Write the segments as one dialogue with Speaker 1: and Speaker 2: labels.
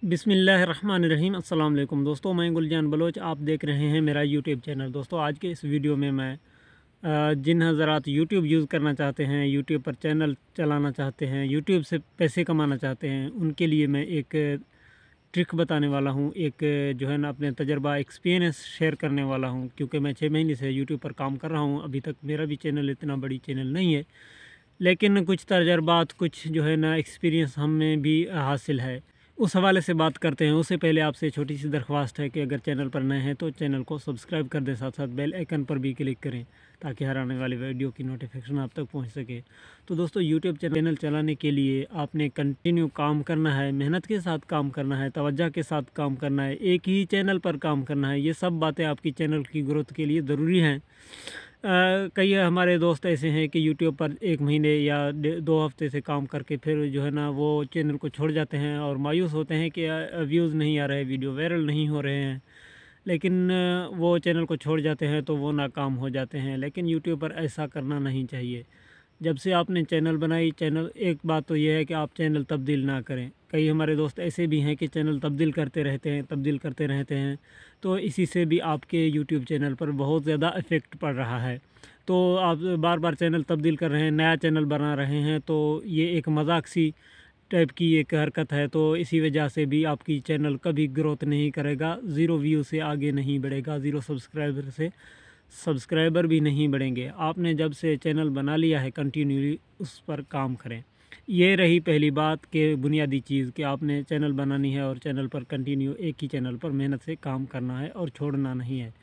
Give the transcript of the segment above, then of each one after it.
Speaker 1: बिस्मिल्लाहिर्रहमानिर्रहीम। अस्सलाम वालेकुम दोस्तों, मैं गुलजान बलोच, आप देख रहे हैं मेरा यूट्यूब चैनल। दोस्तों, आज के इस वीडियो में मैं जिन हज़रात यूट्यूब यूज़ करना चाहते हैं, यूट्यूब पर चैनल चलाना चाहते हैं, यूट्यूब से पैसे कमाना चाहते हैं, उनके लिए मैं एक ट्रिक बताने वाला हूँ। एक जो है ना अपने तजर्बा एक्सपीरियंस शेयर करने वाला हूँ, क्योंकि मैं 6 महीने से यूट्यूब पर काम कर रहा हूँ। अभी तक मेरा भी चैनल इतना बड़ी चैनल नहीं है, लेकिन कुछ तजर्बात, कुछ जो है ना एक्सपीरियंस हमें भी हासिल है। उस हवाले से बात करते हैं। उससे पहले आपसे छोटी सी दरख्वास्त है कि अगर चैनल पर नए हैं तो चैनल को सब्सक्राइब कर दें, साथ साथ बेल आइकन पर भी क्लिक करें ताकि हर आने वाली वीडियो की नोटिफिकेशन आप तक पहुंच सके। तो दोस्तों, यूट्यूब चैनल चलाने के लिए आपने कंटिन्यू काम करना है, मेहनत के साथ काम करना है, तवज्जो के साथ काम करना है, एक ही चैनल पर काम करना है। ये सब बातें आपकी चैनल की ग्रोथ के लिए ज़रूरी हैं। कई हमारे दोस्त ऐसे हैं कि यूट्यूब पर 1 महीने या 2 हफ्ते से काम करके फिर जो है ना वो चैनल को छोड़ जाते हैं और मायूस होते हैं कि व्यूज़ नहीं आ रहे, वीडियो वायरल नहीं हो रहे हैं। लेकिन वो चैनल को छोड़ जाते हैं तो वो नाकाम हो जाते हैं। लेकिन यूट्यूब पर ऐसा करना नहीं चाहिए। जब से आपने चैनल बनाई, चैनल, एक बात तो ये है कि आप चैनल तब्दील ना करें। कई हमारे दोस्त ऐसे भी हैं कि चैनल तब्दील करते रहते हैं। तो इसी से भी आपके यूट्यूब चैनल पर बहुत ज़्यादा इफ़ेक्ट पड़ रहा है। तो आप बार बार चैनल तब्दील कर रहे हैं, नया चैनल बना रहे हैं, तो ये एक मजाक सी टाइप की एक हरकत है। तो इसी वजह से भी आपकी चैनल कभी ग्रोथ नहीं करेगा, ज़ीरो व्यू से आगे नहीं बढ़ेगा, ज़ीरो सब्सक्राइबर से सब्सक्राइबर भी नहीं बढ़ेंगे। आपने जब से चैनल बना लिया है, कंटिन्यूली उस पर काम करें। ये रही पहली बात कि बुनियादी चीज़ कि आपने चैनल बनानी है और चैनल पर कंटिन्यू एक ही चैनल पर मेहनत से काम करना है और छोड़ना नहीं है।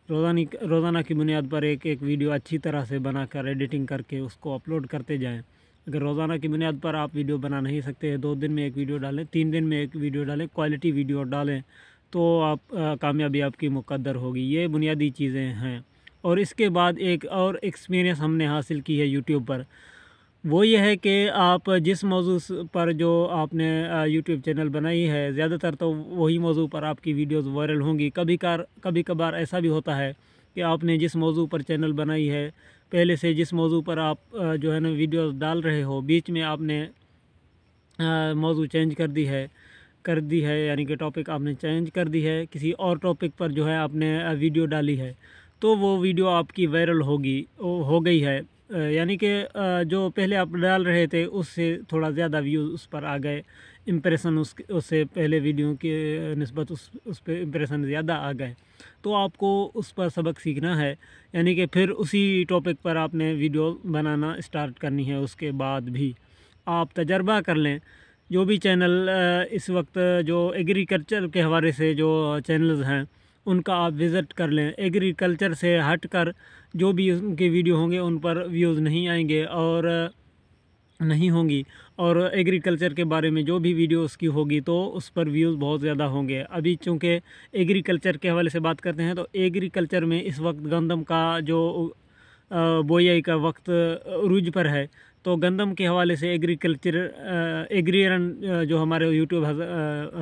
Speaker 1: रोज़ाना की बुनियाद पर एक एक वीडियो अच्छी तरह से बनाकर एडिटिंग करके उसको अपलोड करते जाएं। अगर रोज़ाना की बुनियाद पर आप वीडियो बना नहीं सकते, 2 दिन में एक वीडियो डालें, 3 दिन में एक वीडियो डालें, क्वालिटी वीडियो डालें, तो आप कामयाबी आपकी मुक़द्दर होगी। ये बुनियादी चीज़ें हैं। और इसके बाद एक और एक्सपीरियंस हमने हासिल की है यूट्यूब पर, वो ये है कि आप जिस मौजू पर जो आपने यूट्यूब चैनल बनाई है, ज़्यादातर तो वही मौजू पर आपकी वीडियोस वायरल होंगी। कभी कभार ऐसा भी होता है कि आपने जिस मौजू पर चैनल बनाई है, पहले से जिस मौजू पर आप जो है ना वीडियोस डाल रहे हो, बीच में आपने मौजू चेंज कर दी है, यानी कि टॉपिक आपने चेंज कर दी है, किसी और टॉपिक पर जो है आपने वीडियो डाली है, तो वो वीडियो आपकी वायरल हो गई है। यानी कि जो पहले आप डाल रहे थे उससे थोड़ा ज़्यादा व्यूज़ उस पर आ गए, इम्प्रेशन उससे पहले वीडियो के निस्बत उस पर इम्प्रेशन ज़्यादा आ गए। तो आपको उस पर सबक सीखना है, यानी कि फिर उसी टॉपिक पर आपने वीडियो बनाना स्टार्ट करनी है। उसके बाद भी आप तजर्बा कर लें। जो भी चैनल इस वक्त जो एग्रीकल्चर के हवाले से जो चैनल्स हैं, उनका आप विज़िट कर लें। एग्रीकल्चर से हट कर जो भी उनके वीडियो होंगे उन पर व्यूज़ नहीं आएंगे और नहीं होंगी, और एग्रीकल्चर के बारे में जो भी वीडियो उसकी होगी तो उस पर व्यूज़ बहुत ज़्यादा होंगे। अभी चूँकि एग्रीकल्चर के हवाले से बात करते हैं, तो एग्रीकल्चर में इस वक्त गंदम का जो बोआई का वक्त उरूज पर है, तो गंदम के हवाले से एग्रीरियन जो हमारे यूट्यूबर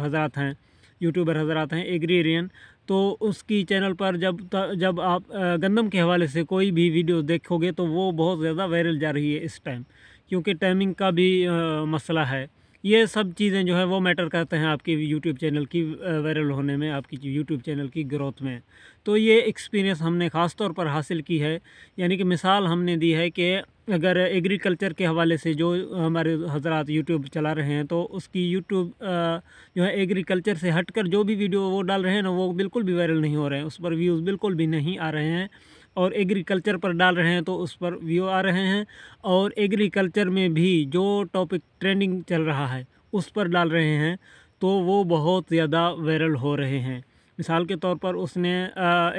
Speaker 1: हज़रात हैं एग्रीरियन, तो उसकी चैनल पर जब आप गंदम के हवाले से कोई भी वीडियो देखोगे तो वो बहुत ज़्यादा वायरल जा रही है इस टाइम, क्योंकि टाइमिंग का भी मसला है। ये सब चीज़ें जो है वो मैटर करते हैं आपकी यूट्यूब चैनल की वायरल होने में, आपकी यूट्यूब चैनल की ग्रोथ में। तो ये एक्सपीरियंस हमने ख़ास तौर पर हासिल की है, यानी कि मिसाल हमने दी है कि अगर एग्रीकल्चर के हवाले से जो हमारे हज़रात यूट्यूब चला रहे हैं, तो उसकी यूट्यूब जो है एग्रीकल्चर से हटकर जो भी वीडियो वो डाल रहे हैं ना, वो बिल्कुल भी वायरल नहीं हो रहे हैं, उस पर व्यूज़ बिल्कुल भी नहीं आ रहे हैं। और एग्रीकल्चर पर डाल रहे हैं तो उस पर व्यू आ रहे हैं। और एग्रीकल्चर में भी जो टॉपिक ट्रेंडिंग चल रहा है उस पर डाल रहे हैं, तो वो बहुत ज़्यादा वायरल हो रहे हैं। मिसाल के तौर पर उसने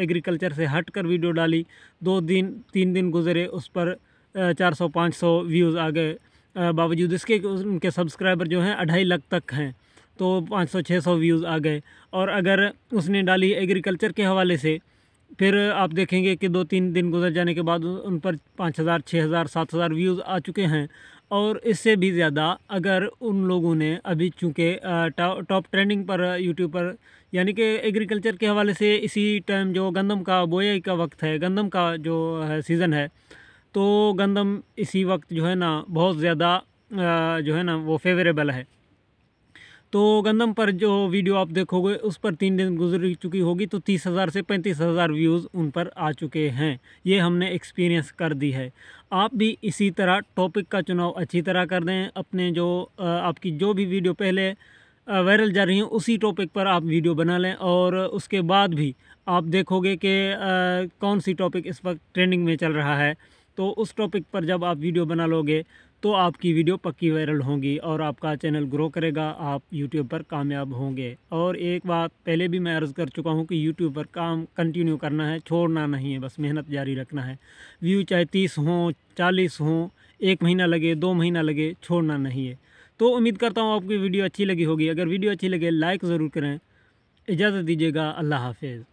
Speaker 1: एग्रीकल्चर से हट कर वीडियो डाली, 2 दिन 3 दिन गुजरे, उस पर 400-500 व्यूज़ आ गए, बावजूद इसके कि उनके सब्सक्राइबर जो हैं 2.5 लाख तक हैं, तो 500-600 व्यूज़ आ गए। और अगर उसने डाली एग्रीकल्चर के हवाले से, फिर आप देखेंगे कि 2-3 दिन गुजर जाने के बाद उन पर 5,000, 6,000, 7,000 व्यूज़ आ चुके हैं। और इससे भी ज़्यादा अगर उन लोगों ने अभी चूँकि टॉप ट्रेंडिंग पर यूट्यूब पर, यानी कि एग्रीकल्चर के हवाले से इसी टाइम जो गंदम का बोआई का वक्त है, गंदम का जो है सीज़न है, तो गंदम इसी वक्त जो है ना बहुत ज़्यादा जो है ना वो फेवरेबल है। तो गंदम पर जो वीडियो आप देखोगे उस पर 3 दिन गुजर चुकी होगी, तो 30,000 से 35,000 व्यूज़ उन पर आ चुके हैं। ये हमने एक्सपीरियंस कर दी है। आप भी इसी तरह टॉपिक का चुनाव अच्छी तरह कर दें। अपने जो आपकी जो भी वीडियो पहले वायरल जा रही हैं उसी टॉपिक पर आप वीडियो बना लें, और उसके बाद भी आप देखोगे कि कौन सी टॉपिक इस वक्त ट्रेंडिंग में चल रहा है। तो उस टॉपिक पर जब आप वीडियो बना लोगे तो आपकी वीडियो पक्की वायरल होंगी और आपका चैनल ग्रो करेगा, आप यूट्यूब पर कामयाब होंगे। और एक बात पहले भी मैं अर्ज़ कर चुका हूँ कि यूट्यूब पर काम कंटिन्यू करना है, छोड़ना नहीं है, बस मेहनत जारी रखना है। व्यू चाहे 30 हों, 40 हों, 1 महीना लगे, 2 महीना लगे, छोड़ना नहीं है। तो उम्मीद करता हूँ आपकी वीडियो अच्छी लगी होगी। अगर वीडियो अच्छी लगे लाइक ज़रूर करें। इजाज़त दीजिएगा। अल्लाह हाफ़िज़।